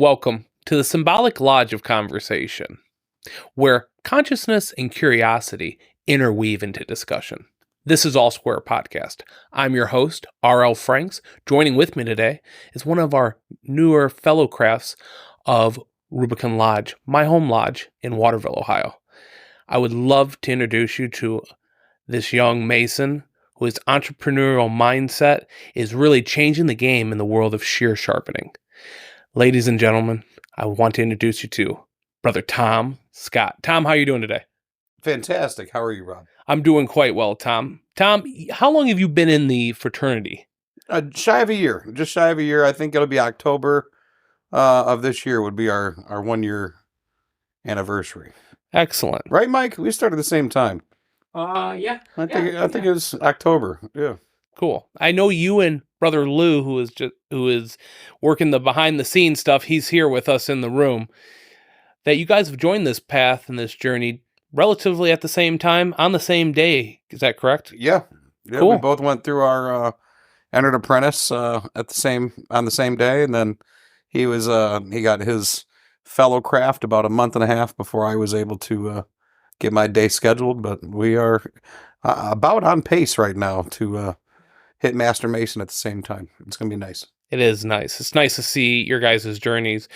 Welcome to the symbolic lodge of conversation, where consciousness and curiosity interweave into discussion. This is All Square Podcast. I'm your host, R.L. Franks. Joining with me today is one of our newer fellow crafts of Rubicon Lodge, my home lodge in Waterville, Ohio. I would love to introduce you to this young Mason whose entrepreneurial mindset is really changing the game in the world of shear sharpening. Ladies and gentlemen, I want to introduce you to Brother Tom Scott. Tom, how are you doing today? Fantastic. How are you, Rob? I'm doing quite well, Tom. Tom, how long have you been in the fraternity? Shy of a year. Just shy of a year. I think it'll be October of this year would be our 1 year anniversary. Excellent. Right, Mike? We started the same time. Yeah. I think it was October. Yeah. Cool. I know you and Brother Lou, who is working the behind the scenes stuff. He's here with us in the room. That you guys have joined this path and this journey relatively at the same time on the same day. Is that correct? Yeah. Cool. We both went through our entered apprentice on the same day, and then he got his fellow craft about a month and a half before I was able to get my day scheduled. But we are about on pace right now to hit Master Mason at the same time. It's going to be nice. It is nice. It's nice to see your guys' journeys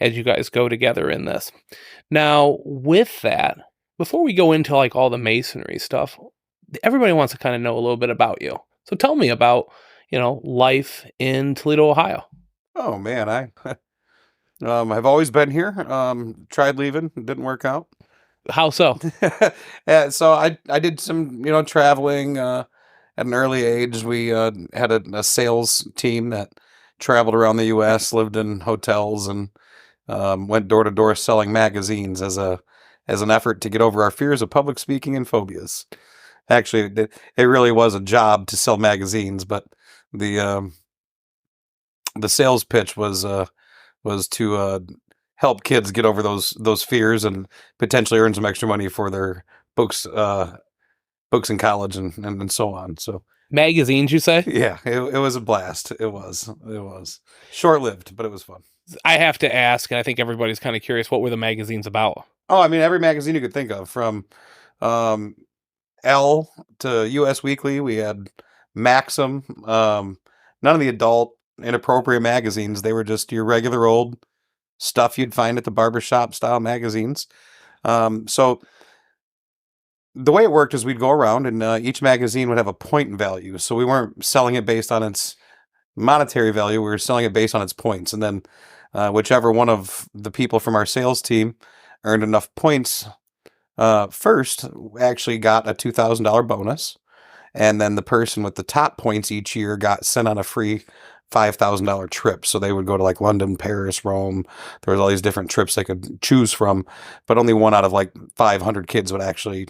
as you guys go together in this. Now, with that, before we go into like all the masonry stuff, everybody wants to kind of know a little bit about you. So tell me about, life in Toledo, Ohio. Oh man, I've always been here. Tried leaving, it didn't work out. How so? Yeah, so I did some traveling at an early age. We had a sales team that traveled around the U.S., lived in hotels, and went door to door selling magazines as an effort to get over our fears of public speaking and phobias. Actually, it really was a job to sell magazines, but the sales pitch was to help kids get over those fears and potentially earn some extra money for their books in college and so on. So magazines, you say? Yeah, it was a blast. It was short-lived, but it was fun. I have to ask, and I think everybody's kind of curious, what were the magazines about? Oh, I mean, every magazine you could think of, from Elle to US Weekly. We had Maxim. None of the adult inappropriate magazines. They were just your regular old stuff you'd find at the barbershop style magazines. So the way it worked is we'd go around and each magazine would have a point value. So we weren't selling it based on its monetary value. We were selling it based on its points. And then whichever one of the people from our sales team earned enough points first actually got a $2,000 bonus. And then the person with the top points each year got sent on a free $5,000 trip. So they would go to like London, Paris, Rome. There was all these different trips they could choose from, but only one out of like 500 kids would actually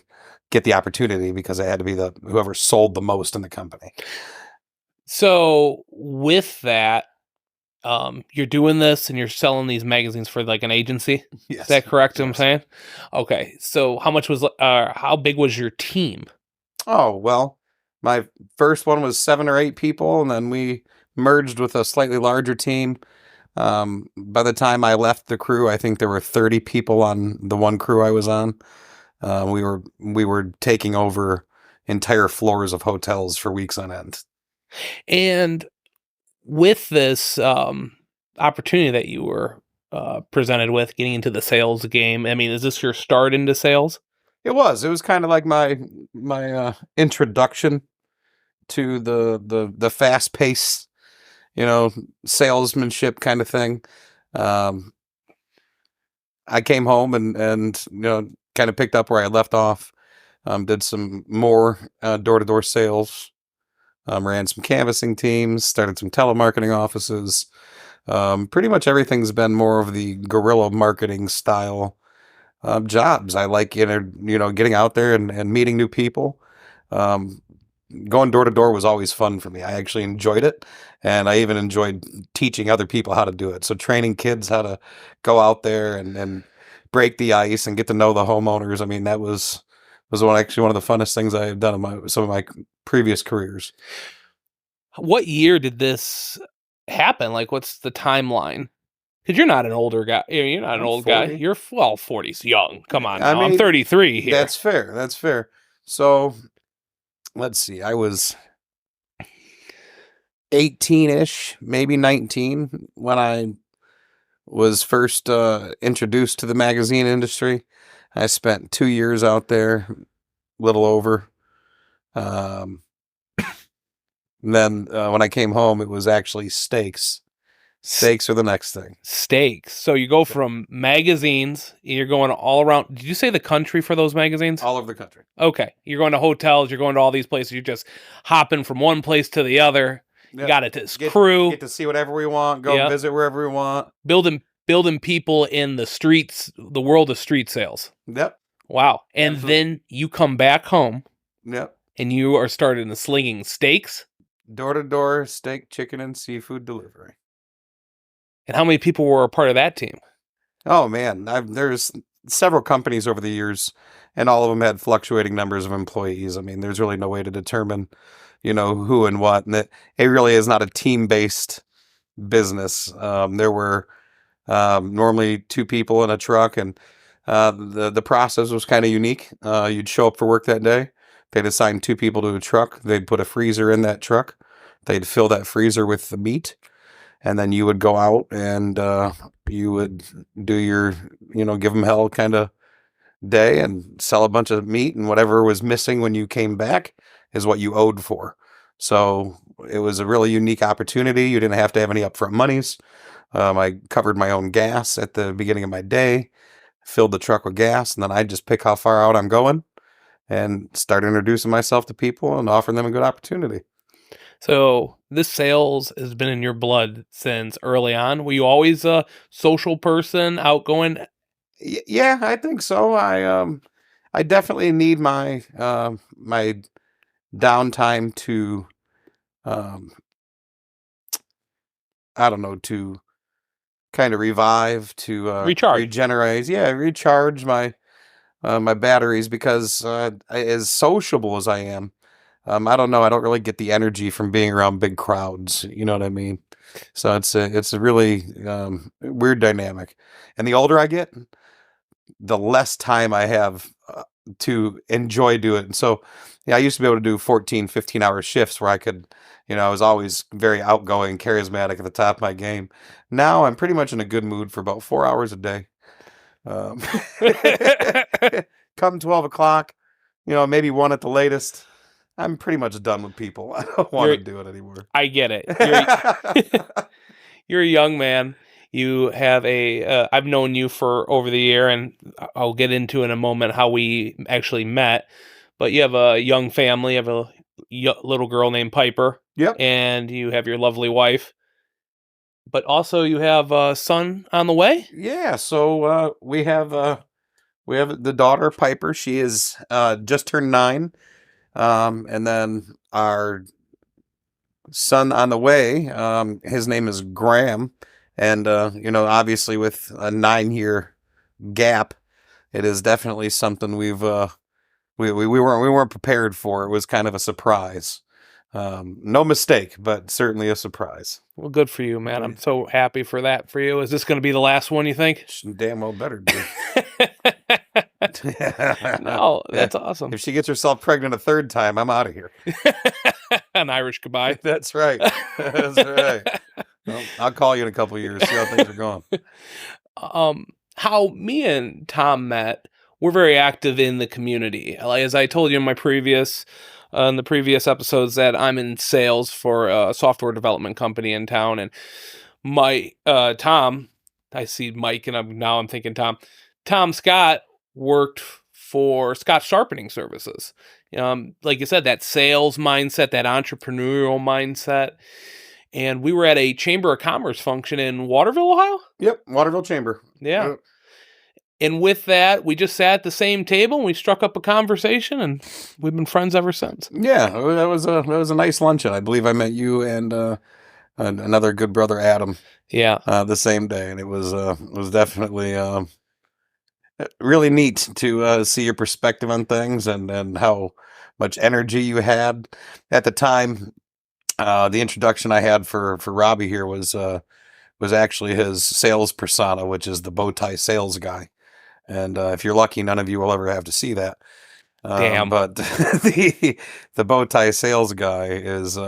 get the opportunity because they had to be whoever sold the most in the company. So with that, you're doing this and you're selling these magazines for like an agency. Yes. Is that correct? Yes. I'm saying? Okay. So how big was your team? Oh, well, my first one was 7 or 8 people, and then we merged with a slightly larger team. By the time I left the crew, I think there were 30 people on the one crew I was on. We were taking over entire floors of hotels for weeks on end. And with this opportunity that you were presented with, getting into the sales game, I mean, is this your start into sales? It was kind of like my introduction to the fast pace, salesmanship kind of thing. I came home and kind of picked up where I left off. Did some more door to door sales. Ran some canvassing teams. Started some telemarketing offices. Pretty much everything's been more of the guerrilla marketing style jobs. I like getting out there and meeting new people. Going door to door was always fun for me. I actually enjoyed it, and I even enjoyed teaching other people how to do it. So training kids how to go out there and break the ice and get to know the homeowners. I mean, that was one of the funnest things I have done in some of my previous careers. What year did this happen? Like, what's the timeline? Because you're not an older guy. You're not an I'm old 40. guy. You're, well, 40's young. Come on I now. I'm mean, 33 here. That's fair. That's fair. So let's see. I was 18-ish, maybe 19 when I was first introduced to the magazine industry. I spent 2 years out there, little over. Then when I came home, it was actually steaks. Steaks are the next thing. Steaks. So you go from magazines, you're going all around. Did you say the country for those magazines? All over the country. Okay. You're going to hotels, you're going to all these places, you're just hopping from one place to the other. You got it. Crew. Get to see whatever we want, go visit wherever we want. Building people in the streets, the world of street sales. Yep. Wow. And then you come back home. Yep. And you are starting slinging steaks. Door-to-door steak, chicken, and seafood delivery. And how many people were a part of that team? Oh, man. There's several companies over the years, and all of them had fluctuating numbers of employees. I mean, there's really no way to determine, who and what. And it really is not a team-based business. There were normally 2 people in a truck, and the process was kind of unique. You'd show up for work that day. They'd assign 2 people to a truck. They'd put a freezer in that truck. They'd fill that freezer with the meat. And then you would go out and you would do your, give them hell kind of day and sell a bunch of meat, and whatever was missing when you came back is what you owed for. So it was a really unique opportunity. You didn't have to have any upfront monies. I covered my own gas at the beginning of my day, filled the truck with gas, and then I'd just pick how far out I'm going and start introducing myself to people and offering them a good opportunity. So this sales has been in your blood since early on. Were you always a social person, outgoing? Yeah, I think so. I definitely need my my downtime to I don't know, to kind of revive, to Recharge. regenerate. Yeah, recharge my my batteries, because as sociable as I am, I don't know. I don't really get the energy from being around big crowds. You know what I mean? So it's a really weird dynamic. And the older I get, the less time I have to enjoy doing it. So yeah, I used to be able to do 14, 15-hour shifts where I could, I was always very outgoing, charismatic, at the top of my game. Now I'm pretty much in a good mood for about 4 hours a day. Come 12 o'clock, maybe 1 at the latest, I'm pretty much done with people. I don't want to do it anymore. I get it. You're a young man. You have I've known you for over the year, and I'll get into in a moment how we actually met. But you have a young family. You have a little girl named Piper. Yep. And you have your lovely wife. But also you have a son on the way? Yeah, so we have the daughter, Piper. She is just turned 9. And then our son on the way, his name is Graham. And, obviously with a 9-year gap, it is definitely something we weren't prepared for. It was kind of a surprise. No mistake, but certainly a surprise. Well, good for you, man. I'm so happy for that for you. Is this going to be the last one, you think? Damn well better be. No, that's awesome. If she gets herself pregnant a 3rd time, I'm out of here. An Irish goodbye. That's right. That's right. Well, I'll call you in a couple of years, see how things are going. How me and Tom met, we're very active in the community. As I told you in the previous episodes, that I'm in sales for a software development company in town, and Tom, I see Mike, and now I'm thinking Tom Scott worked for Scott Sharpening Services. Like you said, that sales mindset, that entrepreneurial mindset. And we were at a Chamber of Commerce function in Waterville, Ohio? Yep, Waterville Chamber. Yeah. Yep. And with that, we just sat at the same table and we struck up a conversation, and we've been friends ever since. Yeah, that was a nice luncheon. I believe I met you and another good brother, Adam. Yeah. The same day, and it was definitely really neat to see your perspective on things and how much energy you had at the time. The introduction I had for Robbie here was was actually his sales persona, which is the bow tie sales guy. And if you're lucky, none of you will ever have to see that. Damn. But the bow tie sales guy is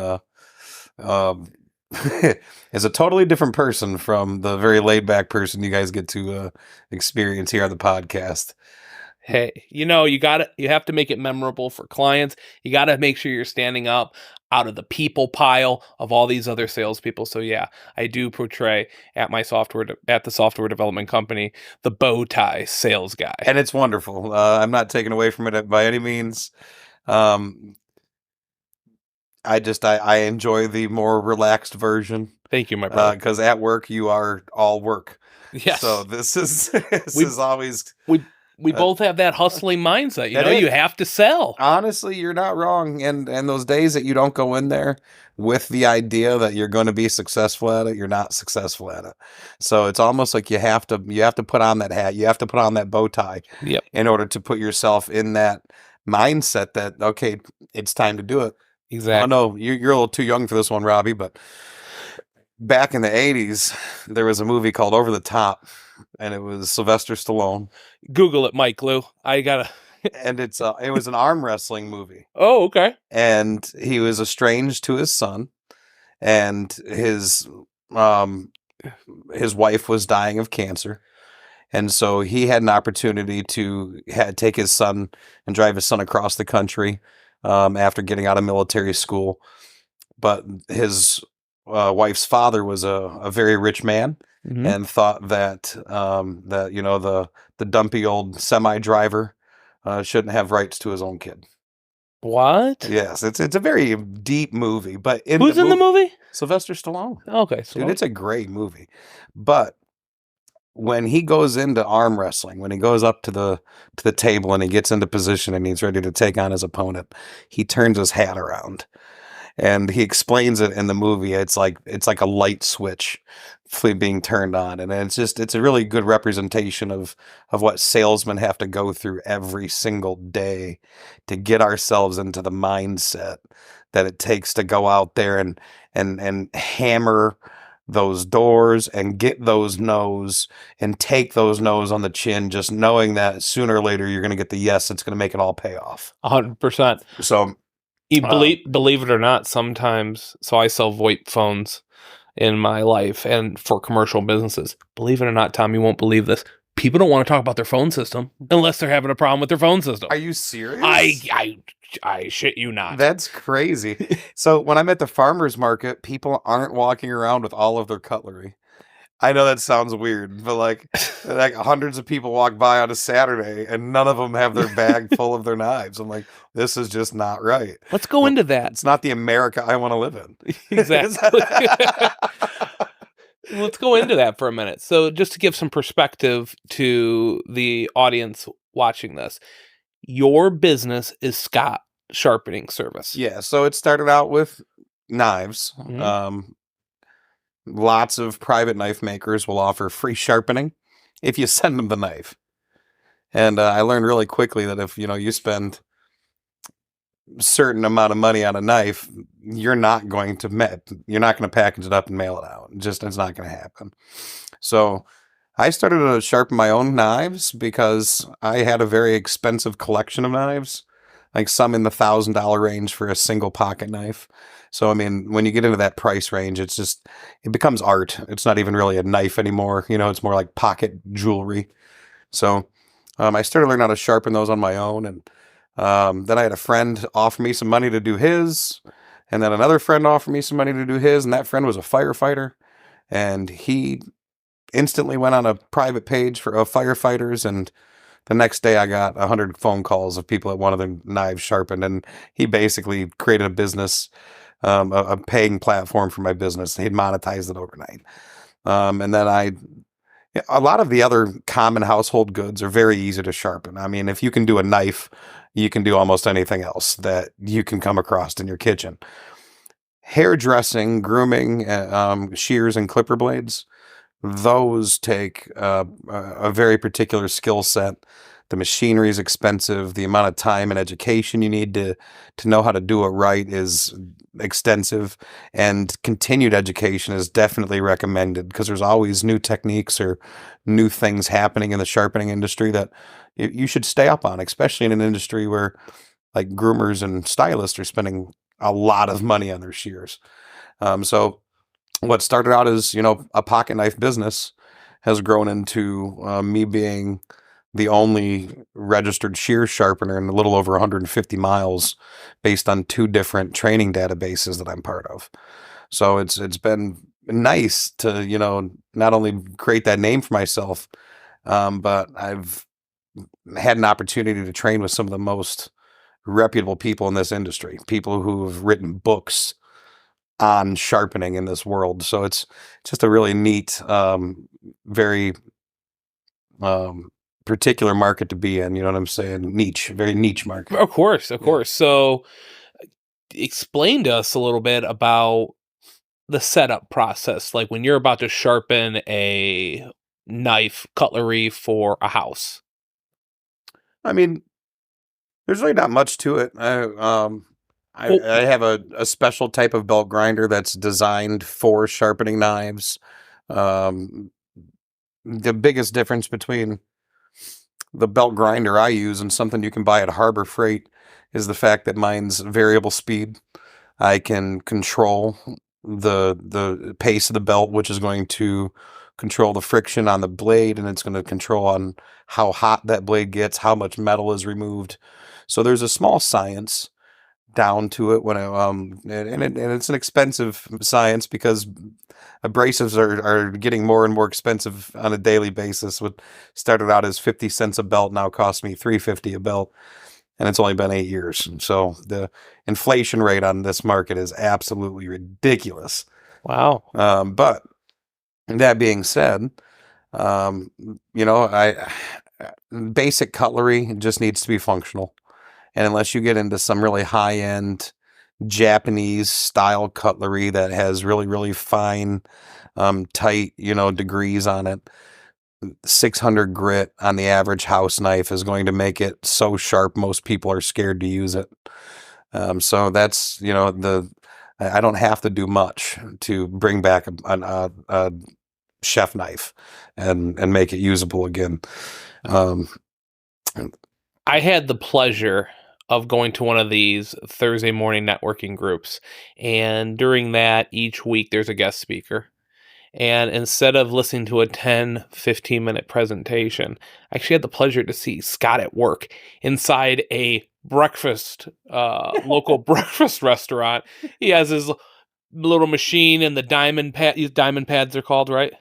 is a totally different person from the very laid back person you guys get to experience here on the podcast. Hey, you have to make it memorable for clients. You got to make sure you're standing up out of the people pile of all these other salespeople. So yeah, I do portray at the software development company, the bow tie sales guy. And it's wonderful. I'm not taking away from it by any means. I enjoy the more relaxed version. Thank you, my brother. Because at work you are all work. Yes. So this is always we both have that hustling mindset. You have to sell. Honestly, you're not wrong. And those days that you don't go in there with the idea that you're going to be successful at it, you're not successful at it. So it's almost like you have to put on that hat. You have to put on that bow tie. Yep. In order to put yourself in that mindset that, okay, it's time to do it. Exactly. I know you're a little too young for this one, Robbie, but back in the 80s, there was a movie called Over the Top, and it was Sylvester Stallone. Google it, Mike Lou. And it was an arm wrestling movie. Oh, okay. And he was estranged to his son, and his wife was dying of cancer. And so he had an opportunity to take his son and drive his son across the country after getting out of military school. But his wife's father was a very rich man, mm-hmm. and thought that the dumpy old semi driver shouldn't have rights to his own kid. What? Yes, it's a very deep movie. But who's in the movie? Sylvester Stallone. Okay, dude, it's a great movie. But when he goes into arm wrestling, when he goes up to the table and he gets into position and he's ready to take on his opponent, he turns his hat around. And he explains it in the movie. It's like a light switch being turned on. And it's a really good representation of what salesmen have to go through every single day to get ourselves into the mindset that it takes to go out there and hammer those doors and get those no's and take those no's on the chin, just knowing that sooner or later you're going to get the yes. It's going to make it all pay off. 100%. So you believe it or not, sometimes, so I sell VoIP phones in my life and for commercial businesses. Believe it or not, Tom, you won't believe this. People don't want to talk about their phone system unless they're having a problem with their phone system. Are you serious? I shit you not. That's crazy. So when I'm at the farmer's market, people aren't walking around with all of their cutlery. I know that sounds weird, but like hundreds of people walk by on a Saturday and none of them have their bag full of their knives. I'm like, this is just not right. Let's go into that. It's not the America I want to live in. Exactly. Let's go into that for a minute. So just to give some perspective to the audience watching this, your business is Scott Sharpening Service. Yeah. So it started out with knives. Mm-hmm. Lots of private knife makers will offer free sharpening if you send them the knife. And I learned really quickly that if you spend a certain amount of money on a knife, you're not going to package it up and mail it out. It's not going to happen. So I started to sharpen my own knives because I had a very expensive collection of knives, like some in the $1,000 range for a single pocket knife. So, I mean, when you get into that price range, it becomes art. It's not even really a knife anymore. It's more like pocket jewelry. So I started learning how to sharpen those on my own. And then I had a friend offer me some money to do his. And then another friend offered me some money to do his. And that friend was a firefighter. And he instantly went on a private page of firefighters. And the next day I got 100 phone calls of people that wanted their knives sharpened. And he basically created a business, a paying platform for my business. He'd monetized it overnight. And then a lot of the other common household goods are very easy to sharpen. I mean, if you can do a knife, you can do almost anything else that you can come across in your kitchen. Hairdressing, grooming, shears and clipper blades, those take a very particular skill set The machinery is expensive. The amount of time and education you need to know how to do it right is extensive, and continued education is definitely recommended because there's always new techniques or new things happening in the sharpening industry that you should stay up on, especially in an industry where like groomers and stylists are spending a lot of money on their shears. So what started out as, a pocket knife business has grown into me being the only registered shear sharpener in a little over 150 miles based on 2 different training databases that I'm part of. So it's been nice to, not only create that name for myself, but I've had an opportunity to train with some of the most reputable people in this industry, people who have written books on sharpening in this world. So it's just a really neat, very particular market to be in. You know what I'm saying? Niche, very niche market. Of course, of course. So explain to us a little bit about the setup process. Like when you're about to sharpen a knife, cutlery for a house. I mean, there's really not much to it. I have a special type of belt grinder that's designed for sharpening knives. The biggest difference between the belt grinder I use and something you can buy at Harbor Freight is the fact that mine's variable speed. I can control the pace of the belt, which is going to control the friction on the blade, and it's going to control on how hot that blade gets, how much metal is removed. So there's a small science down to it when and it's an expensive science because abrasives are getting more and more expensive on a daily basis. What started out as 50 cents a belt now costs me $3.50 a belt, and it's only been 8 years. So the inflation rate on this market is absolutely ridiculous. Wow. But that being said, I basic cutlery just needs to be functional. And unless you get into some really high-end Japanese style cutlery that has really, really fine, tight, degrees on it, 600 grit on the average house knife is going to make it so sharp most people are scared to use it. So that's, I don't have to do much to bring back a chef knife and make it usable again. I had the pleasure of going to one of these Thursday morning networking groups. And during that, each week there's a guest speaker. And instead of listening to a 10, 15-minute presentation, I actually had the pleasure to see Scott at work inside a local breakfast restaurant. He has his little machine and the diamond pads they're called, right?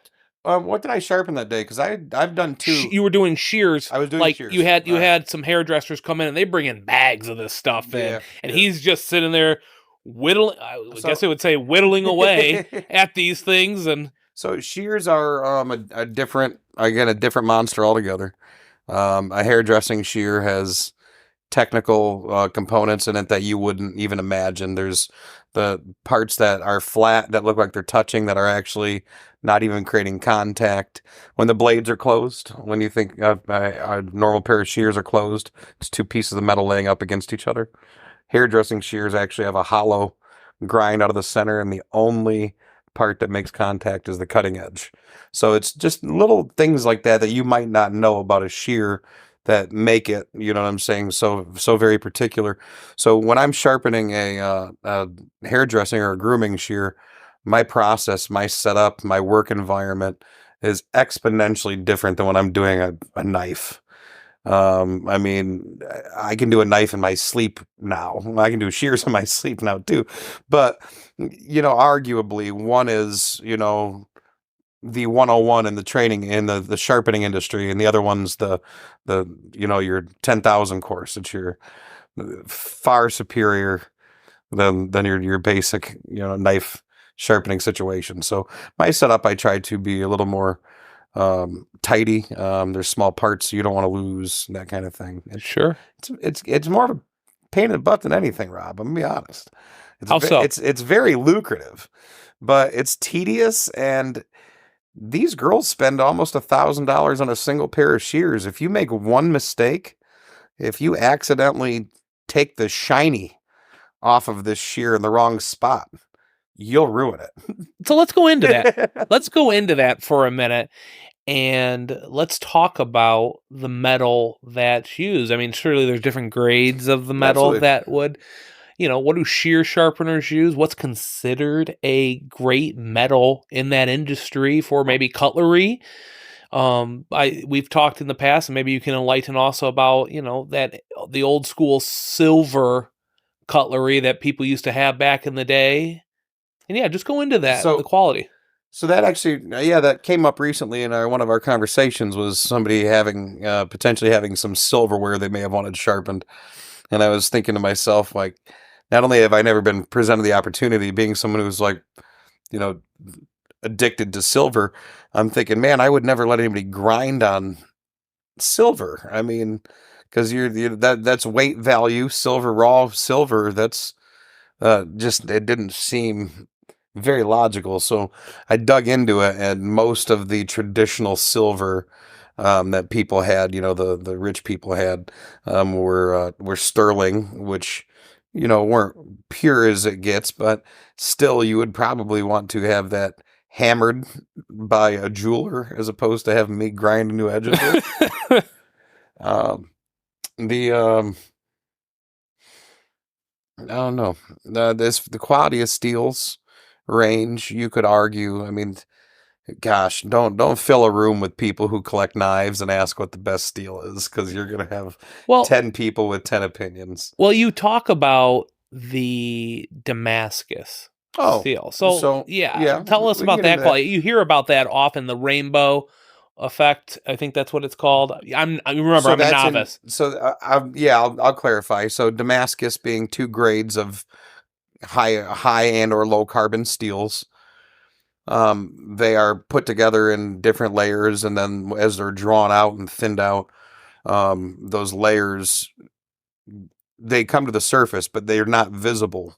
What did I sharpen that day? Because I've done 2. You were doing shears. I was doing like shears. You had some hairdressers come in and they bring in bags of this stuff in, and he's just sitting there whittling. I guess I would say whittling away at these things. And so shears are a different monster altogether. A hairdressing shear has technical components in it that you wouldn't even imagine. There's the parts that are flat that look like they're touching that are actually not even creating contact when the blades are closed. When you think a normal pair of shears are closed, it's 2 pieces of metal laying up against each other. Hairdressing shears actually have a hollow grind out of the center, and the only part that makes contact is the cutting edge. So it's just little things like that you might not know about a shear that make it, you know what I'm saying, so very particular. So when I'm sharpening a hairdressing or a grooming shear, my process, my setup, my work environment is exponentially different than when I'm doing a knife. I mean, I can do a knife in my sleep now. I can do shears in my sleep now too. But, arguably one is, the 101 in the training in the sharpening industry, and the other one's the your 10,000 course. It's your far superior than your basic, knife sharpening situation. So my setup, I try to be a little more tidy. There's small parts you don't want to lose, that kind of thing. Sure. It's more of a pain in the butt than anything, Rob. I'm gonna be honest. How so? It's very lucrative, but it's tedious, and these girls spend almost $1,000 on a single pair of shears. If you make one mistake, if you accidentally take the shiny off of this shear in the wrong spot, you'll ruin it. So let's go into that. Let's go into that for a minute. And let's talk about the metal that's used. I mean, surely there's different grades of the metal Absolutely. that would, what do shear sharpeners use? What's considered a great metal in that industry for maybe cutlery? We've talked in the past, and maybe you can enlighten also about, that the old school silver cutlery that people used to have back in the day. And yeah, just go into that, the So, quality. so that actually, yeah, that came up recently in one of our conversations. Was somebody having potentially having some silverware they may have wanted sharpened, and I was thinking to myself, like, not only have I never been presented the opportunity, being someone who's like, you know, addicted to silver, I'm thinking, man, I would never let anybody grind on silver. I mean, because that's weight value, silver, raw silver. That's just it didn't seem very logical. So I dug into it, and most of the traditional silver that people had, the rich people had, were sterling, which weren't pure as it gets, but still, you would probably want to have that hammered by a jeweler as opposed to having me grind new edges with. Um, the I don't know. The quality of steels range, you could argue. I mean, gosh, don't fill a room with people who collect knives and ask what the best steel is, because you're gonna have Well, 10 people with 10 opinions. Well, you talk about the Damascus Oh, steel. So, yeah, yeah, tell us we can about get into that that. quality. You hear about that often, the rainbow effect. I think that's what it's called. I'm So a that's in. novice. So yeah, I'll clarify. So Damascus being two grades of high and or low carbon steels. They are put together in different layers, and then as they're drawn out and thinned out, those layers, they come to the surface, but they're not visible.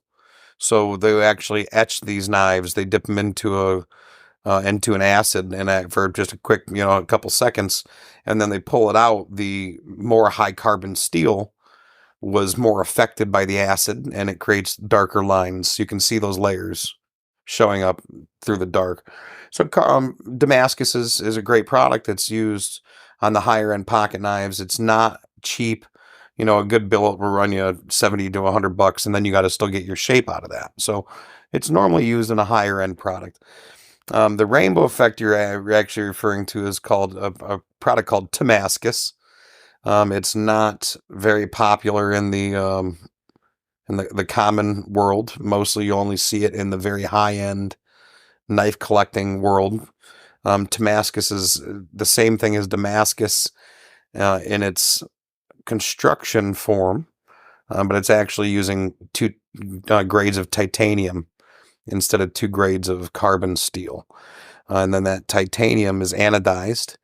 So they actually etch these knives. They dip them into an acid and for just a quick, a couple seconds, and then they pull it out. The more high carbon steel was more affected by the acid, and it creates darker lines. You can see those layers showing up through the dark. So Damascus is a great product that's used on the higher end pocket knives. It's not cheap. A good billet will run you 70 to $100, and then you got to still get your shape out of that. So it's normally used in a higher end product. The rainbow effect you're actually referring to is called a product called Damascus. It's not very popular in the common world. Mostly, you only see it in the very high end knife collecting world. Damascus is the same thing as Damascus in its construction form, but it's actually using two grades of titanium instead of two grades of carbon steel. And then that titanium is anodized.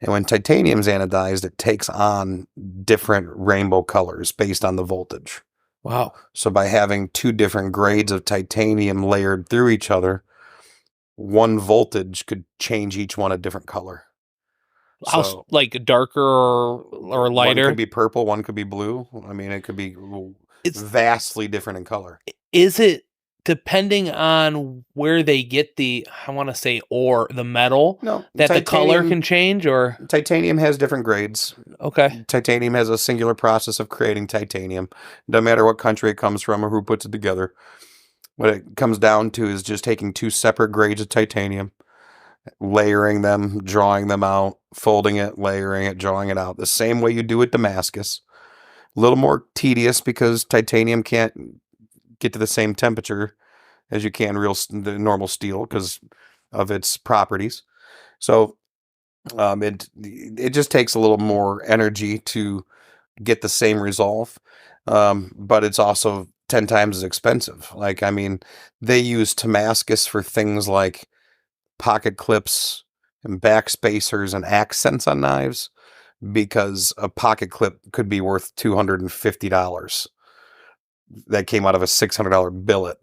And when titanium is anodized, it takes on different rainbow colors based on the voltage. Wow. So by having two different grades of titanium layered through each other, one voltage could change each one a different color. So Like darker or one lighter? could be purple, one could be blue. I mean, it could be It's vastly different in color. Is it depending on where they get I want to say, ore, the metal, No, that the color can titanium. change, or? Titanium has different grades. Okay. Titanium has a singular process of creating titanium. No matter what country it comes from or who puts it together, what it comes down to is just taking two separate grades of titanium, layering them, drawing them out, folding it, layering it, drawing it out, the same way you do with Damascus. A little more tedious because titanium can't get to the same temperature as you can the normal steel because of its properties. So it just takes a little more energy to get the same resolve, but it's also 10 times as expensive. Like, I mean, they use Damascus for things like pocket clips and back spacers and accents on knives because a pocket clip could be worth $250 that came out of a $600 billet.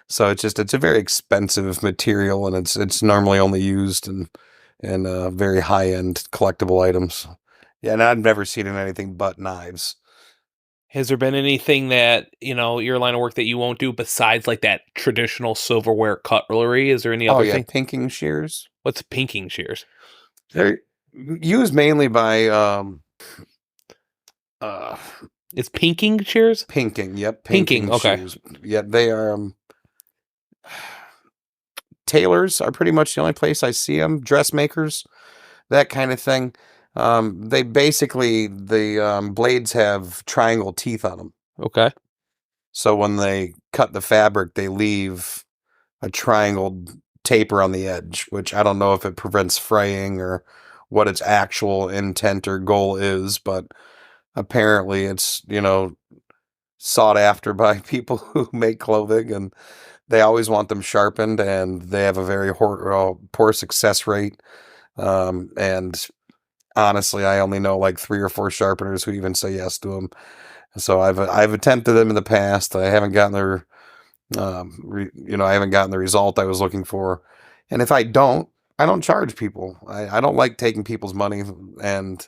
So it's a very expensive material, and it's normally only used in very high end collectible items. Yeah, and I've never seen it in anything but knives. Has there been anything that, your line of work that you won't do besides like that traditional silverware cutlery? Is there any Oh other yeah, thing? pinking shears. What's pinking shears? They're used mainly by uh It's pinking shears? pinking. Yep, Pinking, pinking okay. shears. Yeah, they are. Tailors are pretty much the only place I see them. Dressmakers, that kind of thing. They basically the blades have triangle teeth on them. Okay. So when they cut the fabric, they leave a triangled taper on the edge, which I don't know if it prevents fraying or what its actual intent or goal is, but apparently it's, sought after by people who make clothing, and they always want them sharpened, and they have a very poor success rate. And honestly, I only know like 3 or 4 sharpeners who even say yes to them. So I've attempted them in the past. I haven't gotten I haven't gotten the result I was looking for. And if I don't charge people. I don't like taking people's money, and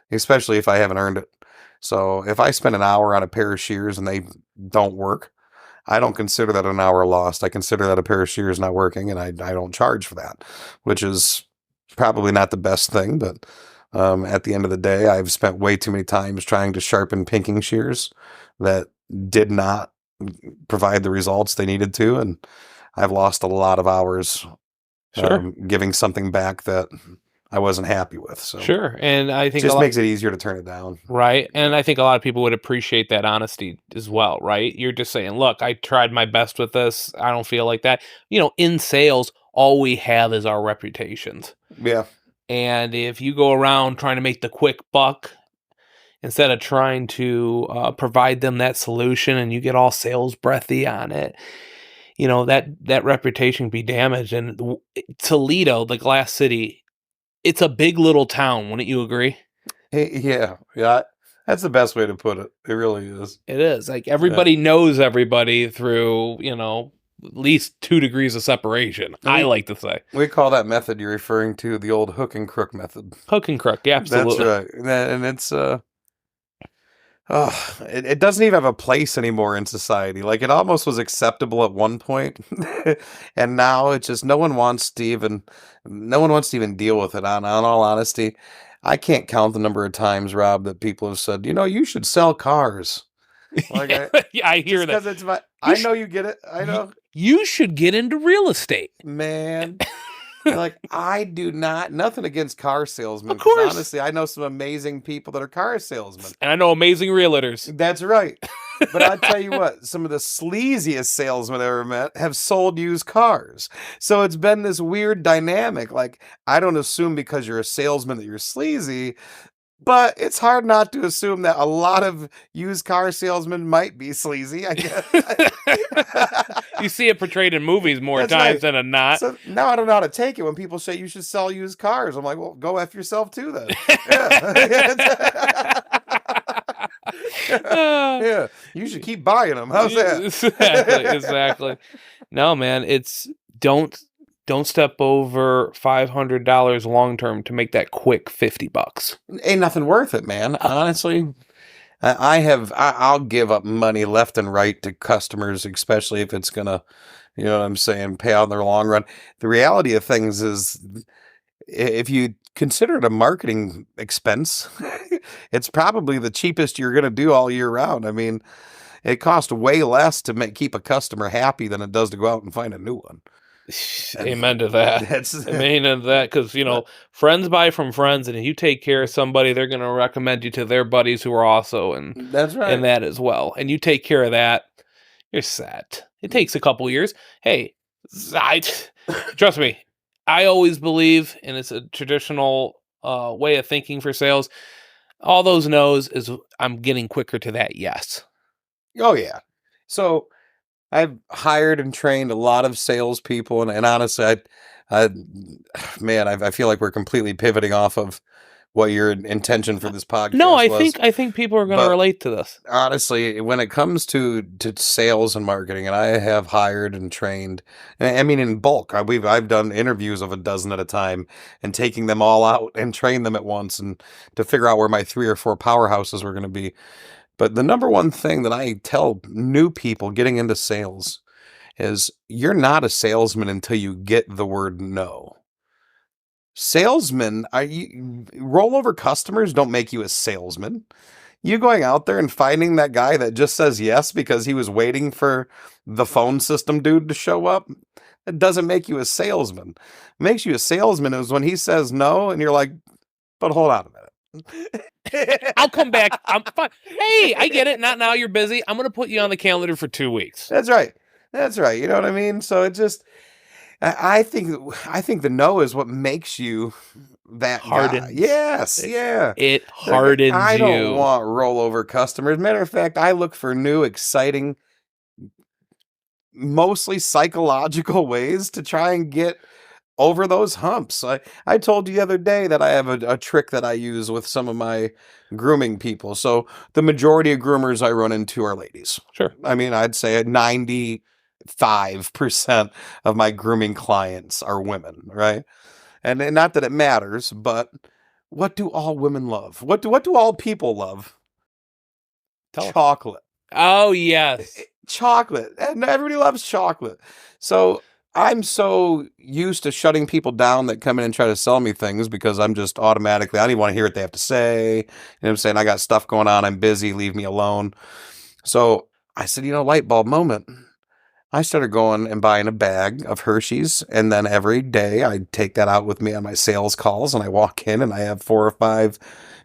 especially if I haven't earned it. So if I spend an hour on a pair of shears and they don't work, I don't consider that an hour lost. I consider that a pair of shears not working, and I don't charge for that, which is probably not the best thing. But at the end of the day, I've spent way too many times trying to sharpen pinking shears that did not provide the results they needed to, and I've lost a lot of hours Sure. giving something back that I wasn't happy with. So Sure. And I it think just makes it easier to turn it down. right. And I think a lot of people would appreciate that honesty as well, right? You're just saying, look, I tried my best with this. I don't feel like that. In sales, all we have is our reputations. Yeah. And if you go around trying to make the quick buck instead of trying to provide them that solution, and you get all sales breathy on it, that reputation can be damaged. And Toledo, the glass city, it's a big little town. Wouldn't you agree? Yeah. Yeah. That's the best way to put it. It really is. It is like everybody knows everybody through, at least 2 degrees of separation. I like to say We call that method you're referring to the old hook and crook method. hook and crook. Yeah, absolutely. That's right. And it's it doesn't even have a place anymore in society. Like, it almost was acceptable at one point, and now it's just no one wants to even deal with it. On all honesty, I can't count the number of times, Rob, that people have said, you should sell cars. Like, Yeah, I hear that. Because it's I know you get it. I know. You should get into real estate. Man. Like, I do not, nothing against car salesmen. Of course. Honestly, I know some amazing people that are car salesmen. And I know amazing realtors. That's right. But I'll tell you what, some of the sleaziest salesmen I ever met have sold used cars. So it's been this weird dynamic. Like, I don't assume because you're a salesman that you're sleazy, but it's hard not to assume that a lot of used car salesmen might be sleazy, I guess. You see it portrayed in movies more times than not. So now I don't know how to take it when people say you should sell used cars. I'm like, well, go F yourself too then. Yeah. Yeah. You should keep buying them. How's that? Exactly. No, man, it's don't step over $500 long term to make that quick $50. Ain't nothing worth it, man. Honestly, I'll give up money left and right to customers, especially if it's gonna, you know what I'm saying, pay out in the long run. The reality of things is, if you consider it a marketing expense, it's probably the cheapest you're gonna do all year round. I mean, it costs way less to keep a customer happy than it does to go out and find a new one. Amen to that. Amen to that, because friends buy from friends, and if you take care of somebody, they're going to recommend you to their buddies who are also that's right, and that as well. And you take care of that, you're set. It takes a couple years. Hey, trust me, I always believe, and it's a traditional way of thinking for sales. All those no's is I'm getting quicker to that yes. Oh yeah. So I've hired and trained a lot of salespeople, and honestly, I feel like we're completely pivoting off of what your intention for this podcast No, I was. think people are going to relate to this. Honestly, when it comes to sales and marketing, and I have hired and trained, I mean in bulk. I've done interviews of a dozen at a time and taking them all out and train them at once and to figure out where my 3 or 4 powerhouses were going to be. But the number one thing that I tell new people getting into sales is you're not a salesman until you get the word no. Salesmen, rollover customers don't make you a salesman. You going out there and finding that guy that just says yes because he was waiting for the phone system dude to show up, it doesn't make you a salesman. What makes you a salesman is when he says no and you're like, but hold on a minute. I'll come back. I'm fine. Hey, I get it. Not now. You're busy. I'm going to put you on the calendar for 2 weeks. That's right. That's right. You know what I mean? So it just... I think the no is what makes you that guy. Yes, yeah. It hardens you. I don't want rollover customers. Matter of fact, I look for new, exciting, mostly psychological ways to try and get over those humps. I told you the other day that I have a trick that I use with some of my grooming people. So the majority of groomers I run into are ladies. Sure. I mean, I'd say 95% of my grooming clients are women, right? And not that it matters, but what do all women love? What do all people love? Chocolate. Oh, yes. Chocolate. And everybody loves chocolate. So I'm so used to shutting people down that come in and try to sell me things because I'm just automatically, I don't even want to hear what they have to say. You know what I'm saying? I got stuff going on. I'm busy. Leave me alone. So I said, light bulb moment. I started going and buying a bag of Hershey's, and then every day I take that out with me on my sales calls, and I walk in and I have 4 or 5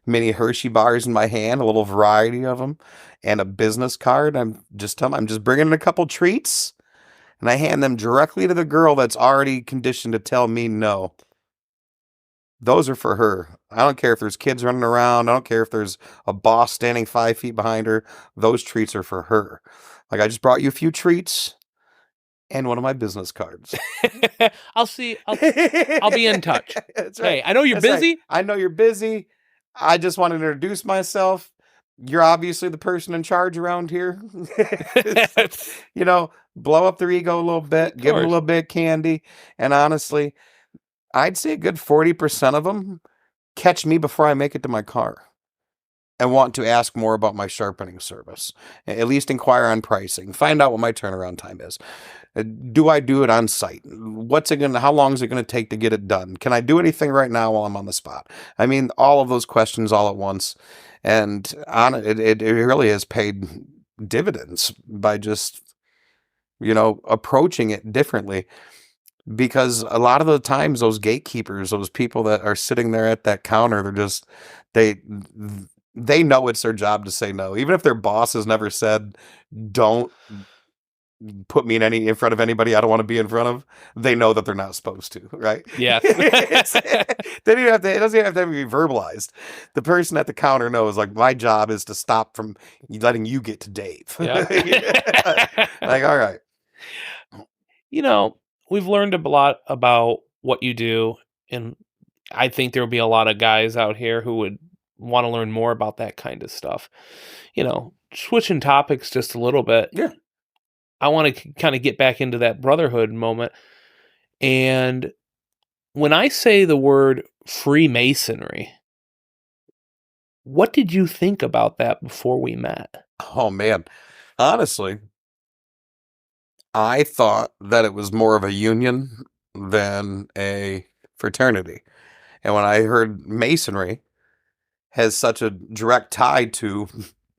mini Hershey bars in my hand, a little variety of them, and a business card. I'm just bringing in a couple treats, and I hand them directly to the girl that's already conditioned to tell me no. Those are for her. I don't care if there's kids running around. I don't care if there's a boss standing 5 feet behind her. Those treats are for her. Like, I just brought you a few treats and one of my business cards. I'll be in touch. That's right. Hey, I know you're busy. Right. I know you're busy. I just want to introduce myself. You're obviously the person in charge around here. Blow up their ego a little bit, give them a little bit of candy. And honestly, I'd say a good 40% of them catch me before I make it to my car and want to ask more about my sharpening service. At least inquire on pricing. Find out what my turnaround time is. Do I do it on site? How long is it going to take to get it done? Can I do anything right now while I'm on the spot? I mean, all of those questions all at once. And it really has paid dividends by just, approaching it differently. Because a lot of the times those gatekeepers, those people that are sitting there at that counter, they know it's their job to say no. Even if their boss has never said, don't put me in front of anybody I don't want to be in front of, they know that they're not supposed to, right? Yeah. It doesn't even have to be verbalized. The person at the counter knows, like, my job is to stop from letting you get to Dave. Yeah. Like, all right. We've learned a lot about what you do, and I think there'll be a lot of guys out here who would want to learn more about that kind of stuff. Switching topics just a little bit. Yeah. I want to kind of get back into that brotherhood moment. And when I say the word Freemasonry, what did you think about that before we met? Oh, man. Honestly, I thought that it was more of a union than a fraternity. And when I heard Masonry has such a direct tie to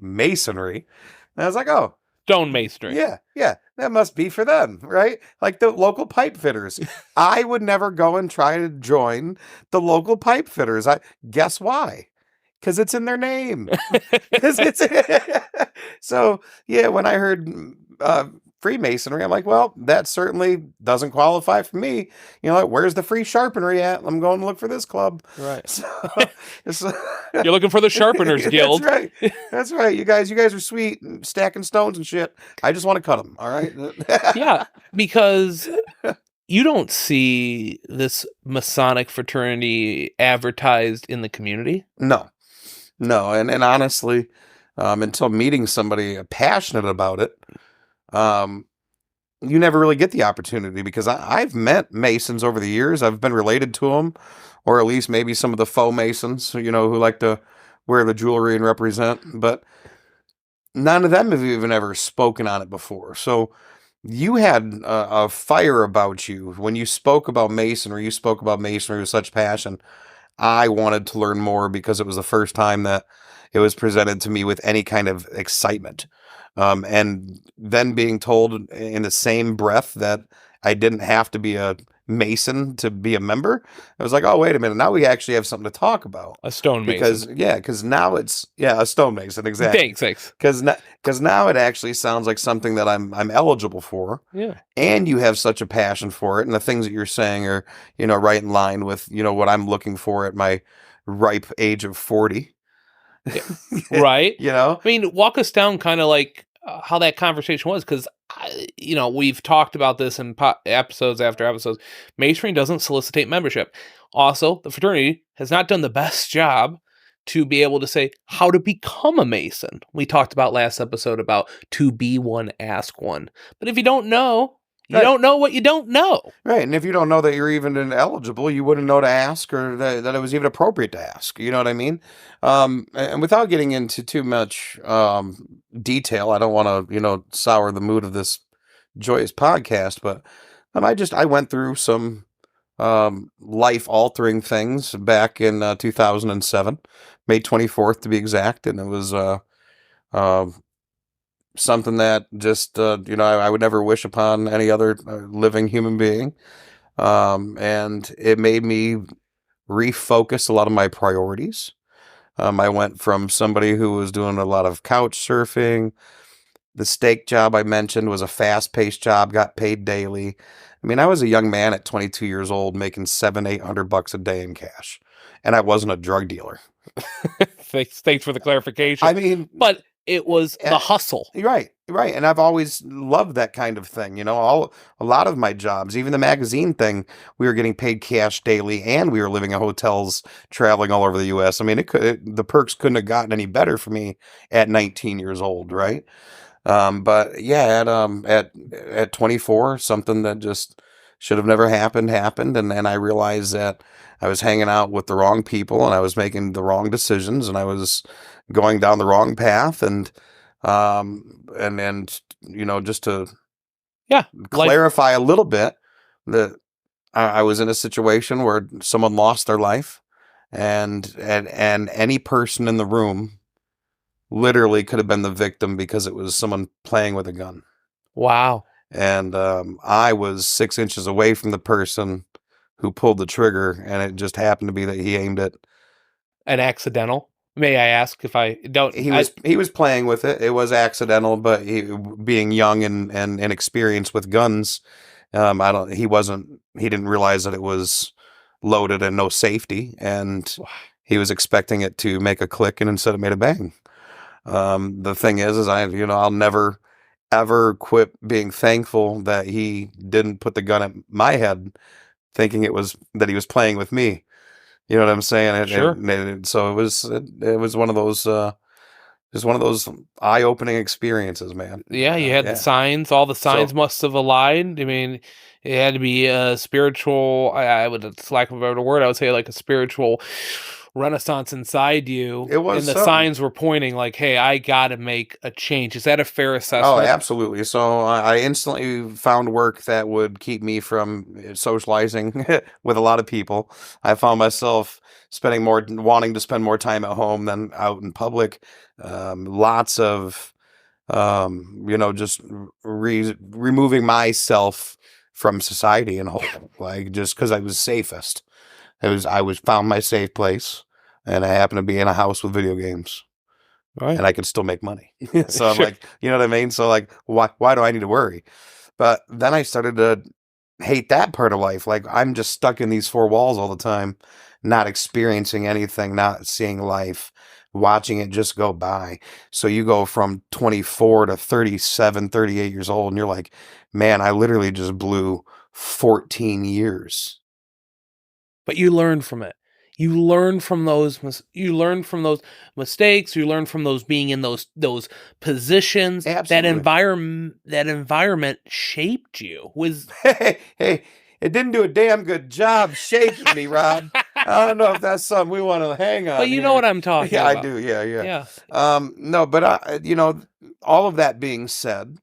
Masonry, I was like, oh. Stone Masonry. Yeah. That must be for them, right? Like the local pipe fitters. I would never go and try to join the local pipe fitters. Guess why? Because it's in their name. So, yeah, when I heard Freemasonry, I'm like, well, that certainly doesn't qualify for me. Where's the free sharpenery at? I'm going to look for this club. Right. You're looking for the Sharpeners Guild. That's right. You guys are sweet, stacking stones and shit. I just want to cut them. All right. Yeah, because you don't see this Masonic fraternity advertised in the community? No. And honestly, until meeting somebody passionate about it, um, you never really get the opportunity, because I've met Masons over the years. I've been related to them, or at least maybe some of the faux Masons, who like to wear the jewelry and represent, but none of them have even ever spoken on it before. So you had a fire about you when you spoke about Masonry. You spoke about Masonry with such passion. I wanted to learn more because it was the first time that it was presented to me with any kind of excitement. And then being told in the same breath that I didn't have to be a Mason to be a member, I was like, oh, wait a minute. Now we actually have something to talk about. A stonemason. Because now it's, a stonemason, exactly. Thanks. Because now it actually sounds like something that I'm eligible for. Yeah. And you have such a passion for it, and the things that you're saying are, right in line with, what I'm looking for at my ripe age of 40. Yeah. Right. I mean, walk us down kind of like how that conversation was, because we've talked about this in episodes after episodes. Masonry doesn't solicitate membership. Also, the fraternity has not done the best job to be able to say how to become a Mason. We talked about last episode about to be one, ask one. But if you don't know, you don't know what you don't know. Right. And if you don't know that you're even eligible, you wouldn't know to ask, or that it was even appropriate to ask. You know what I mean? And without getting into too much detail, I don't want to, sour the mood of this joyous podcast, but I went through some life-altering things back in 2007, May 24th to be exact, and it was something that just, I would never wish upon any other living human being. And it made me refocus a lot of my priorities. I went from somebody who was doing a lot of couch surfing. The steak job I mentioned was a fast-paced job, got paid daily. I mean, I was a young man at 22 years old making $700-800 a day in cash, and I wasn't a drug dealer. Thanks for the clarification. I mean, but it was the hustle. Right. And I've always loved that kind of thing. A lot of my jobs, even the magazine thing, we were getting paid cash daily, and we were living in hotels, traveling all over the U.S. I mean, the perks couldn't have gotten any better for me at 19 years old, right? But yeah, at 24, something that just should have never happened, and then I realized that I was hanging out with the wrong people, and I was making the wrong decisions, and I was going down the wrong path, and just to clarify a little bit, that I was in a situation where someone lost their life, and any person in the room literally could have been the victim because it was someone playing with a gun. Wow. And I was 6 inches away from the person who pulled the trigger, and it just happened to be that he aimed it. An accidental? May I ask if I don't? He was playing with it. It was accidental, but being young and inexperienced with guns, he didn't realize that it was loaded and no safety, and he was expecting it to make a click, and instead it made a bang. The thing is I'll never ever quit being thankful that he didn't put the gun at my head, thinking that he was playing with me. You know what I'm saying? Sure. So it was one of those, just one of those eye-opening experiences, man. Yeah, you had the signs. All the signs must have aligned. I mean, it had to be a spiritual. I would, lack of a better word, I would say like a spiritual renaissance inside you. It was, and the signs were pointing like, "Hey, I got to make a change." Is that a fair assessment? Oh, absolutely. So I instantly found work that would keep me from socializing with a lot of people. I found myself wanting to spend more time at home than out in public. Lots of, just removing myself from society and whole, like, just because I was safest. I found my safe place, and I happened to be in a house with video games. Right. And I could still make money. So I'm like, you know what I mean? So like, why do I need to worry? But then I started to hate that part of life. Like, I'm just stuck in these four walls all the time, not experiencing anything, not seeing life, watching it just go by. So you go from 24 to 37, 38 years old, and you're like, man, I literally just blew 14 years. But you learn from it. You learn from those. You learn from those mistakes. You learn from those being in those positions. Absolutely. That environment shaped you. Hey, it didn't do a damn good job shaping me, Rob. I don't know if that's something we want to hang on. But you know what I'm talking about. Yeah, I do. Yeah. Yeah. No, but all of that being said,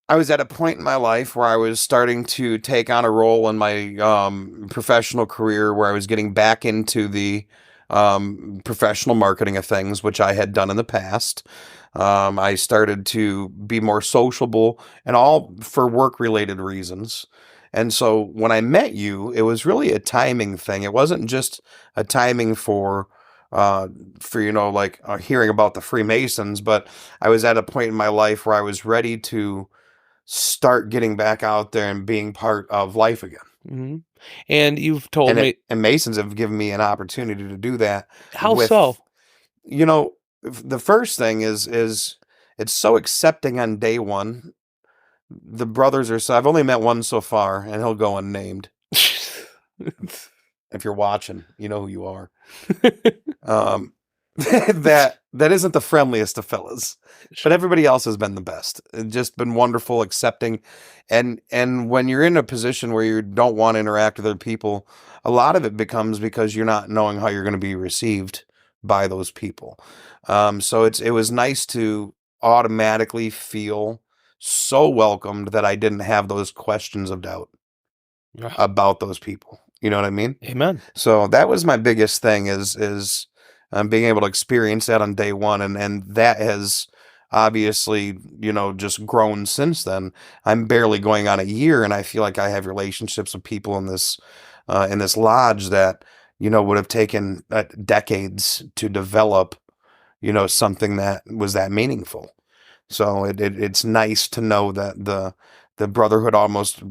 I was at a point in my life where I was starting to take on a role in my professional career where I was getting back into the professional marketing of things, which I had done in the past. I started to be more sociable and all for work-related reasons. And so when I met you, it was really a timing thing. It wasn't just a timing for hearing about the Freemasons, but I was at a point in my life where I was ready to start getting back out there and being part of life again. Mm-hmm. And you've told me, and Masons have given me an opportunity to do that. How so? The first thing is it's so accepting on day one. The brothers are so, I've only met one so far, and he'll go unnamed. If you're watching, you know who you are. That isn't the friendliest of fellas, but everybody else has been the best. It's just been wonderful, accepting, and when you're in a position where you don't want to interact with other people, a lot of it becomes because you're not knowing how you're going to be received by those people. So it was nice to automatically feel so welcomed that I didn't have those questions of doubt about those people. You know what I mean? Amen. So that was my biggest thing is being able to experience that on day one. And that has obviously, just grown since then. I'm barely going on a year, and I feel like I have relationships with people in this lodge that, would have taken decades to develop, something that was that meaningful. So it's nice to know that the brotherhood almost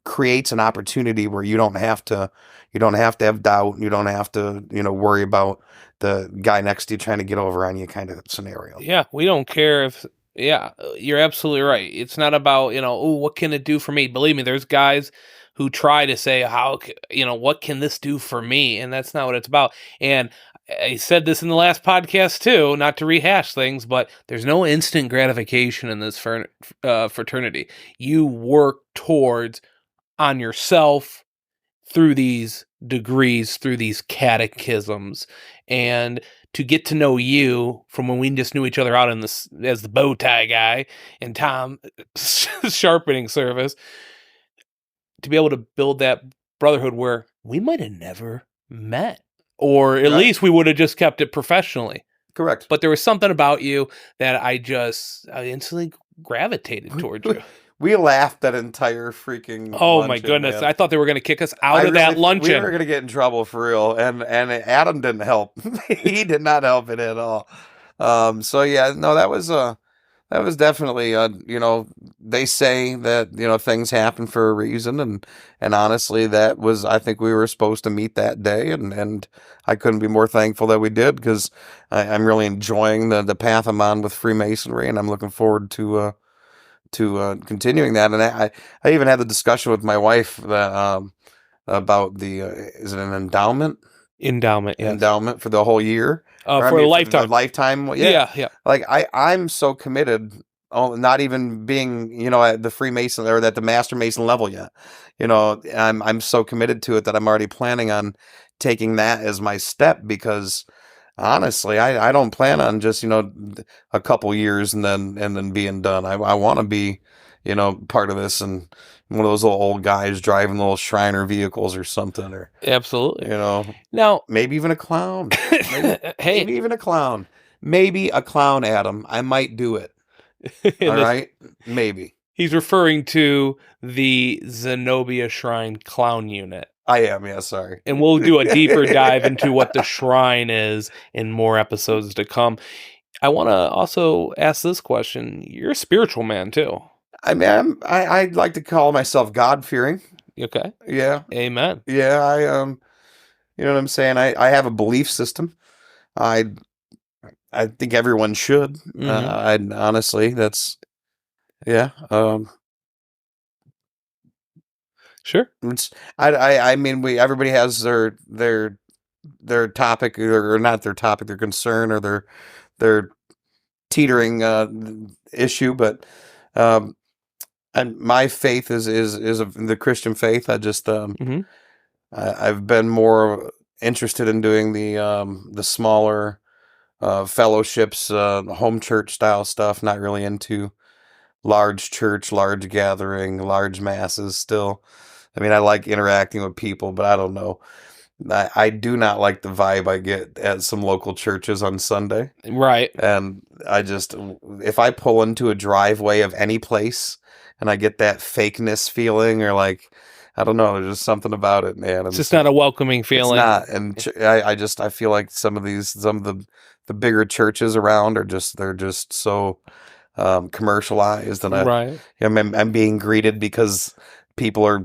creates an opportunity where you don't have to have doubt. You don't have to, worry about the guy next to you trying to get over on you kind of scenario. Yeah. We don't care if, you're absolutely right. It's not about, what can it do for me? Believe me, there's guys who try to say, what can this do for me? And that's not what it's about. And I said this in the last podcast too, not to rehash things, but there's no instant gratification in this fraternity. You work towards on yourself through these degrees, through these catechisms, and to get to know you from when we just knew each other out as the bow tie guy and Tom Sharpening Service, to be able to build that brotherhood where we might have never met. Or at least we would have just kept it professionally. Correct. But there was something about you that I instantly gravitated towards you. We laughed that entire freaking luncheon, my goodness. Man. I thought they were going to kick us out of that luncheon. We were going to get in trouble for real. And Adam didn't help. He did not help it at all. That was definitely, they say that, things happen for a reason. And honestly, I think we were supposed to meet that day. And I couldn't be more thankful that we did, because I'm really enjoying the path I'm on with Freemasonry. And I'm looking forward to continuing that. And I even had the discussion with my wife that, about is it an endowment? Endowment, yes. Endowment for the whole year. For a lifetime. For the lifetime. Yeah. Like I'm so committed, not even being, at the Freemason or at the Master Mason level yet. I'm so committed to it that I'm already planning on taking that as my step, because honestly, I don't plan on just, a couple years and then being done. I want to be, part of this, and one of those little old guys driving little Shriner vehicles or something, or absolutely, now maybe even a clown. Maybe even a clown. Maybe a clown, Adam. I might do it. All right, maybe. He's referring to the Zenobia Shrine Clown Unit. I am, yeah, sorry. And we'll do a deeper dive into what the shrine is in more episodes to come. I want to also ask this question. You're a spiritual man, too. I mean, I'd like to call myself God-fearing. Okay. Yeah. Amen. Yeah, you know what I'm saying? I have a belief system. I think everyone should. Mm-hmm. Honestly, that's, yeah. Sure. I mean, everybody has their topic or not their topic, their concern or their teetering issue, but and my faith is the Christian faith. Hmm. I've been more interested in doing the smaller fellowships, home church style stuff. Not really into large church, large gathering, large masses. Still, I mean, I like interacting with people, but I don't know. I do not like the vibe I get at some local churches on Sunday. Right. And if I pull into a driveway of any place and I get that fakeness feeling or like, I don't know, there's just something about it, man. It's just not a welcoming feeling. It's not. And I feel like some of the bigger churches around they're just so commercialized, and Right. I'm being greeted because people are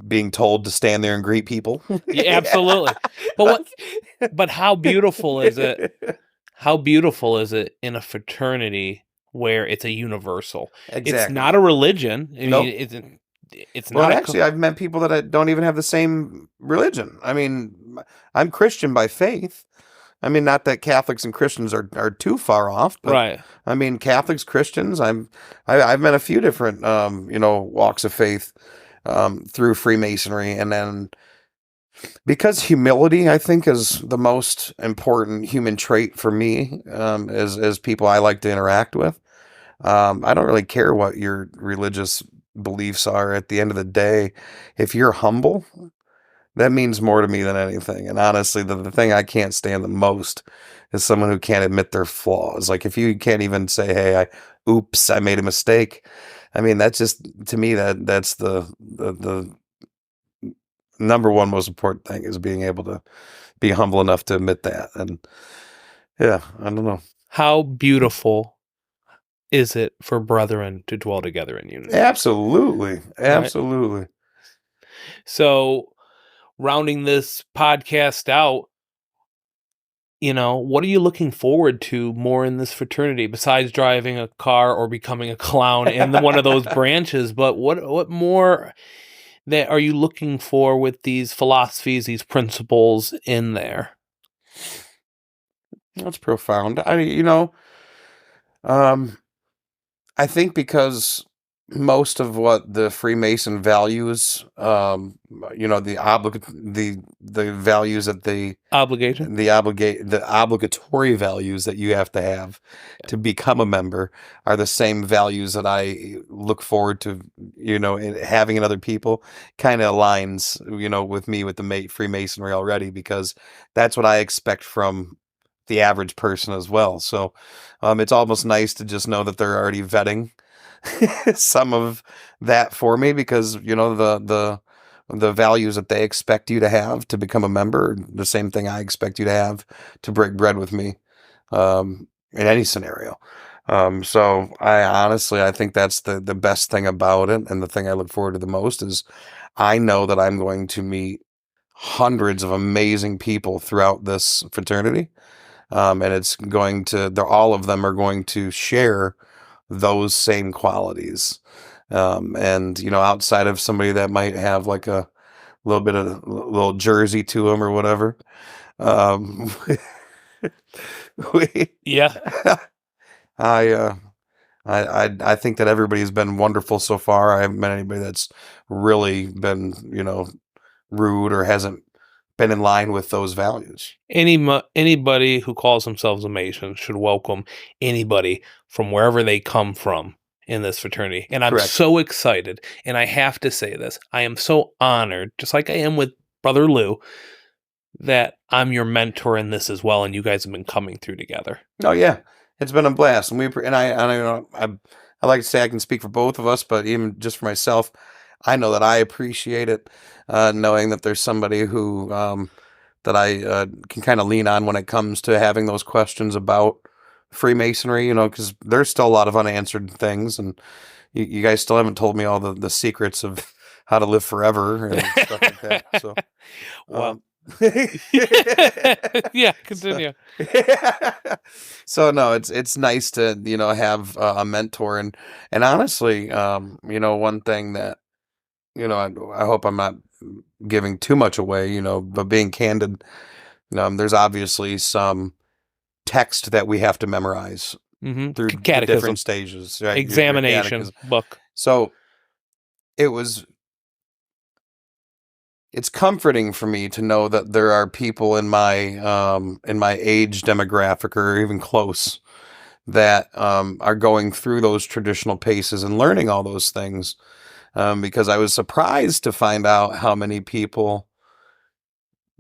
being told to stand there and greet people. Yeah, absolutely. But how beautiful is it? How beautiful is it in a fraternity where it's a universal? Exactly. It's not a religion. I Nope. mean, it's Well, not actually, I've met people that don't even have the same religion. I mean, I'm Christian by faith. I mean, not that Catholics and Christians are too far off, but right. I mean, Catholics, Christians. I've met a few different walks of faith through Freemasonry, and then because humility, I think, is the most important human trait for me as people I like to interact with. I don't really care what your religious beliefs are. At the end of the day, if you're humble, that means more to me than anything. And honestly, the thing I can't stand the most is someone who can't admit their flaws. Like if you can't even say, "Hey, oops, I made a mistake." I mean, that's just to me that's the number one most important thing is being able to be humble enough to admit that. And yeah, I don't know. How beautiful is it for brethren to dwell together in unity? Absolutely. Absolutely. Right? So, rounding this podcast out, what are you looking forward to more in this fraternity besides driving a car or becoming a clown in one of those branches? But what more that are you looking for with these philosophies, these principles in there? That's profound. Um, I think because most of what the Freemason values, the values that Obligation? the obligatory values that you have to have to become a member are the same values that I look forward to, having in other people. Kind of aligns, with me with the Freemasonry already, because that's what I expect from the average person as well. So, it's almost nice to just know that they're already vetting some of that for me, because the values that they expect you to have to become a member are the same thing I expect you to have to break bread with me in any scenario. So I think that's the best thing about it, and the thing I look forward to the most is I know that I'm going to meet hundreds of amazing people throughout this fraternity. And all of them are going to share those same qualities. And, outside of somebody that might have like a little bit of a little jersey to them or whatever, um, Yeah. I think that everybody's been wonderful so far. I haven't met anybody that's really been, rude or hasn't been in line with those values. Anybody who calls themselves a Mason should welcome anybody from wherever they come from in this fraternity. And I'm Correct. so excited. And I have to say this. I am so honored, just like I am with Brother Lou, that I'm your mentor in this as well. And you guys have been coming through together. Oh yeah, it's been a blast, and I like to say I can speak for both of us, but even just for myself, I know that I appreciate it, knowing that there's somebody who that I can kind of lean on when it comes to having those questions about Freemasonry. Because there's still a lot of unanswered things, and you guys still haven't told me all the secrets of how to live forever and stuff like that. So, Well, yeah, continue. So no, it's nice to have a mentor, and honestly, one thing that I hope I'm not giving too much away, but being candid, there's obviously some text that we have to memorize through the Catechism, different stages, right? Your examination catechism. book. So it's comforting for me to know that there are people in my age demographic or even close that are going through those traditional paces and learning all those things. Because I was surprised to find out how many people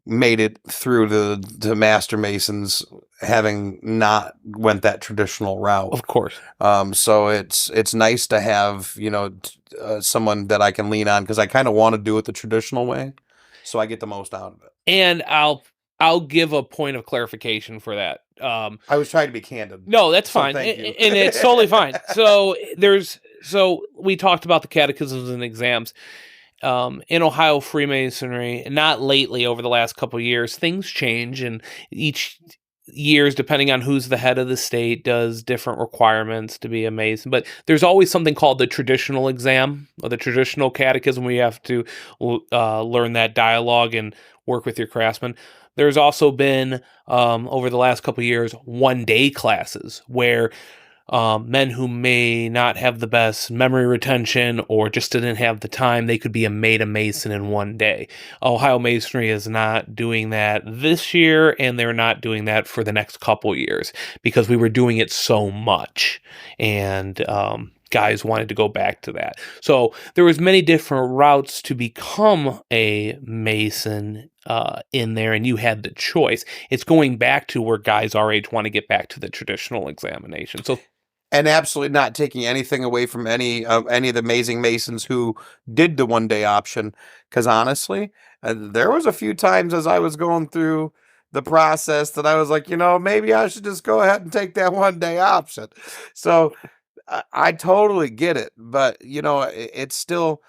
made it through the Master Masons having not went that traditional route. Of course. So it's nice to have, someone that I can lean on, because I kind of want to do it the traditional way, so I get the most out of it. And I'll give a point of clarification for that. I was trying to be candid. No, that's So fine. thank you. And it's totally fine. So we talked about the catechisms and exams. In Ohio Freemasonry, not lately, over the last couple of years, things change, and each years, depending on who's the head of the state, does different requirements to be a Mason. But there's always something called the traditional exam or the traditional catechism, where you have to learn that dialogue and work with your craftsmen. There's also been, over the last couple of years, one-day classes where men who may not have the best memory retention or just didn't have the time, they could be made a Mason in one day. Ohio Masonry is not doing that this year, and they're not doing that for the next couple years, because we were doing it so much, and guys wanted to go back to that. So there was many different routes to become a Mason in there, and you had the choice. It's going back to where guys our age want to get back to the traditional examination. So. And absolutely not taking anything away from any of the amazing Masons who did the one-day option, because honestly, there was a few times as I was going through the process that I was like, maybe I should just go ahead and take that one-day option. So I totally get it, but it's still.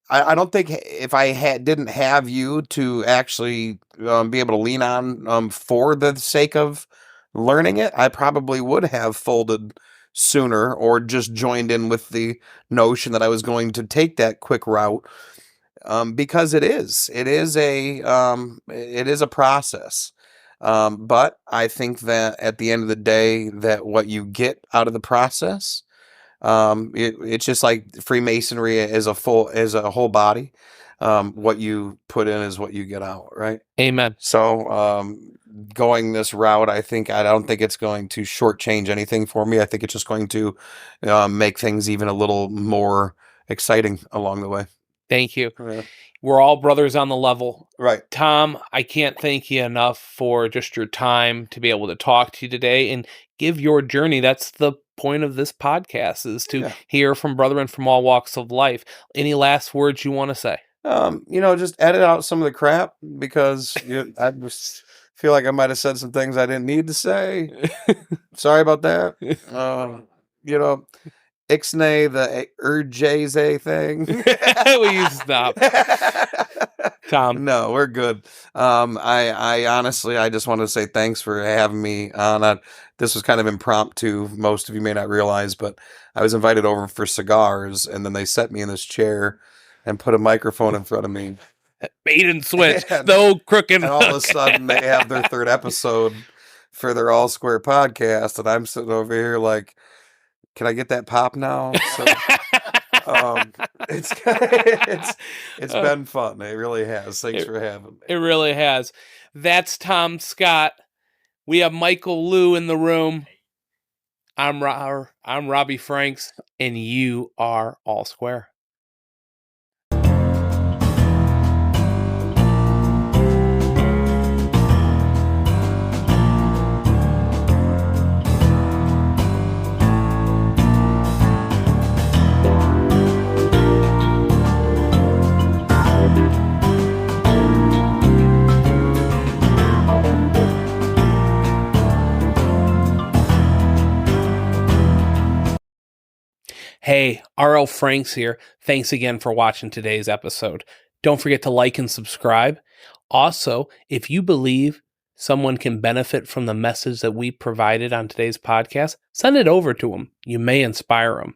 I don't think if I didn't have you to actually be able to lean on for the sake of learning it, I probably would have folded sooner, or just joined in with the notion that I was going to take that quick route, because it is a process. But I think that at the end of the day, that what you get out of the process, it's just like Freemasonry as a whole body. What you put in is what you get out, right? Amen. So, going this route, I don't think it's going to shortchange anything for me. I think it's just going to make things even a little more exciting along the way. Thank you. Yeah. We're all brothers on the level. Right. Tom, I can't thank you enough for just your time to be able to talk to you today and give your journey. That's the point of this podcast, is to hear from brethren from all walks of life. Any last words you want to say? Just edit out some of the crap, because I just feel like I might have said some things I didn't need to say. Sorry about that. Ixnay, the urjayze thing. Will you stop? Tom. No, we're good. I honestly, I just want to say thanks for having me on. This was kind of impromptu. Most of you may not realize, but I was invited over for cigars, and then they set me in this chair and put a microphone in front of me. Bait and switch. The old crooked. And all of a sudden, they have their third episode for their All Square podcast, and I'm sitting over here like, can I get that pop now? So, it's been fun. It really has. Thanks for having me. It really has. That's Tom Scott. We have Michael Liu in the room. I'm Robbie Franks, and you are All Square. Hey, R.L. Franks here. Thanks again for watching today's episode. Don't forget to like and subscribe. Also, if you believe someone can benefit from the message that we provided on today's podcast, send it over to them. You may inspire them.